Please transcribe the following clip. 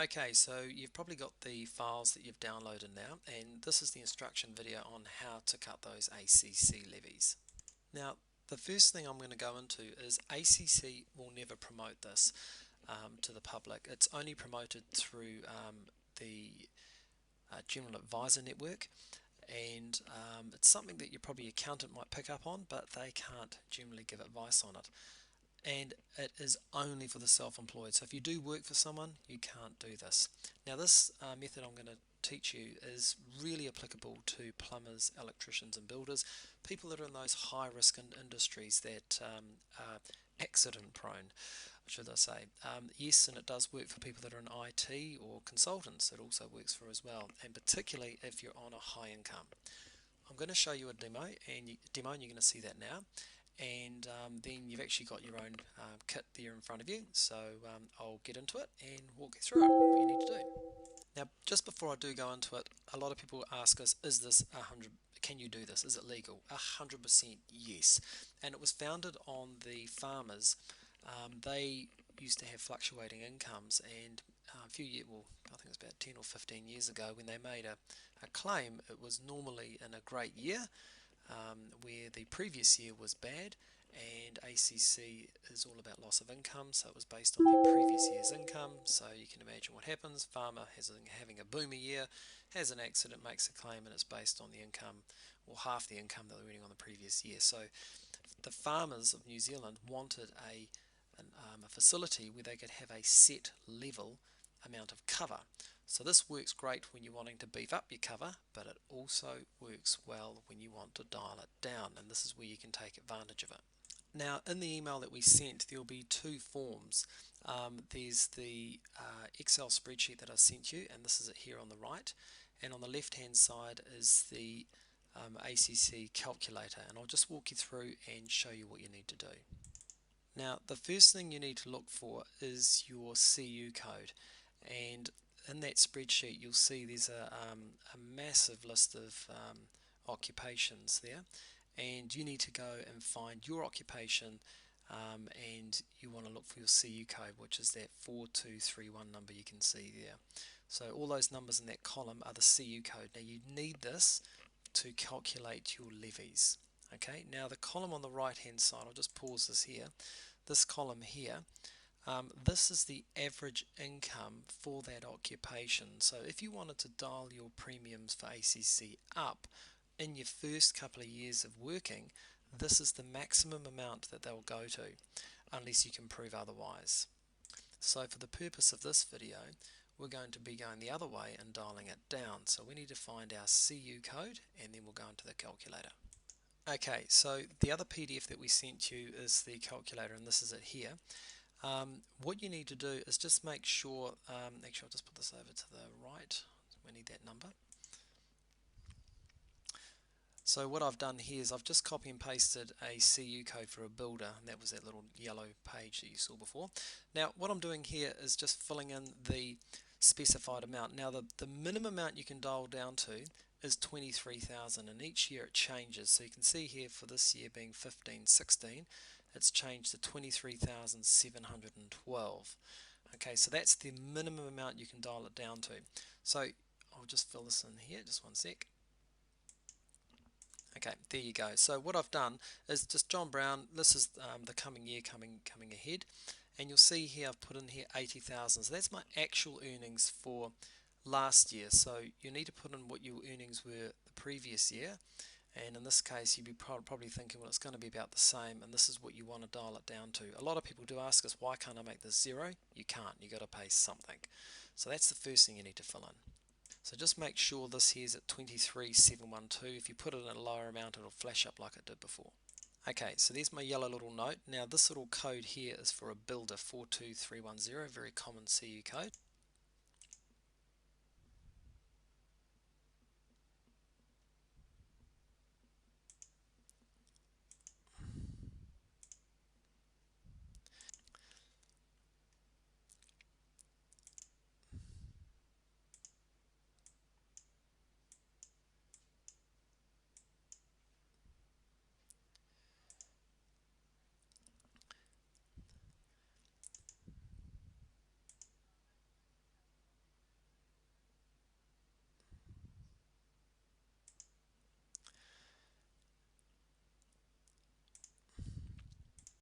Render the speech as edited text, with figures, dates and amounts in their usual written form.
Okay, so you've probably got the files that you've downloaded now, and this is the instruction video on how to cut those ACC levies. Now, the first thing I'm going to go into is ACC will never promote this to the public. It's only promoted through the General Advisor Network, and it's something that your probably accountant might pick up on, but they can't generally give advice on it. And it is only for the self-employed. So if you do work for someone, you can't do this. Now this method I'm going to teach you is really applicable to plumbers, electricians and builders, people that are in those high-risk industries that are accident prone, should I say. Yes, and it does work for people that are in IT or consultants. It also works for as well, and particularly if you're on a high income. I'm going to show you a demo, and you're going to see that now. And then you've actually got your own kit there in front of you, so I'll get into it and walk you through it, what you need to do. Now, just before I do go into it, a lot of people ask us, is this 100, can you do this, is it legal? 100% yes. And it was founded on the farmers. They used to have fluctuating incomes, and a few years, well, I think it was about 10 or 15 years ago, when they made a claim, it was normally in a great year, where the previous year was bad, and ACC is all about loss of income, so it was based on their previous year's income. So you can imagine what happens. Farmer having a boomer year, has an accident, makes a claim, and it's based on the income, or half the income that they were earning on the previous year. So the farmers of New Zealand wanted a facility where they could have a set level amount of cover. So this works great when you're wanting to beef up your cover, but it also works well when you want to dial it down, and this is where you can take advantage of it. Now, in the email that we sent, there'll be two forms. There's the Excel spreadsheet that I sent you, and this is it here on the right, and on the left hand side is the ACC calculator, and I'll just walk you through and show you what you need to do. Now, the first thing you need to look for is your CU code, and in that spreadsheet you'll see there's a massive list of occupations there, and you need to go and find your occupation, and you want to look for your CU code, which is that 4231 number you can see there. So all those numbers in that column are the CU code. Now you need this to calculate your levies. Okay, now the column on the right hand side, I'll just pause this here, this column here, this is the average income for that occupation. So if you wanted to dial your premiums for ACC up in your first couple of years of working, this is the maximum amount that they'll go to, unless you can prove otherwise. So for the purpose of this video, we're going to be going the other way and dialing it down. So we need to find our CU code, and then we'll go into the calculator. Okay, so the other PDF that we sent you is the calculator, and this is it here. What you need to do is just make sure, actually I'll just put this over to the right, we need that number. So what I've done here is I've just copy and pasted a CU code for a builder, and that was that little yellow page that you saw before. Now what I'm doing here is just filling in the specified amount. Now the minimum amount you can dial down to is 23,000, and each year it changes. So you can see here for this year being 15-16, it's changed to 23,712. Okay, so that's the minimum amount you can dial it down to. So I'll just fill this in here, just one sec. Okay, there you go. So what I've done is just John Brown, this is the coming year coming ahead, and you'll see here I've put in here 80,000. So that's my actual earnings for last year. So you need to put in what your earnings were the previous year, and in this case you'd be probably thinking, well, it's going to be about the same, and this is what you want to dial it down to. A lot of people do ask us, why can't I make this zero? You can't, you got to pay something. So that's the first thing you need to fill in. So just make sure this here is at 23,712. If you put it in a lower amount, it'll flash up like it did before. Okay, so there's my yellow little note. Now this little code here is for a builder, 42310, very common CU code.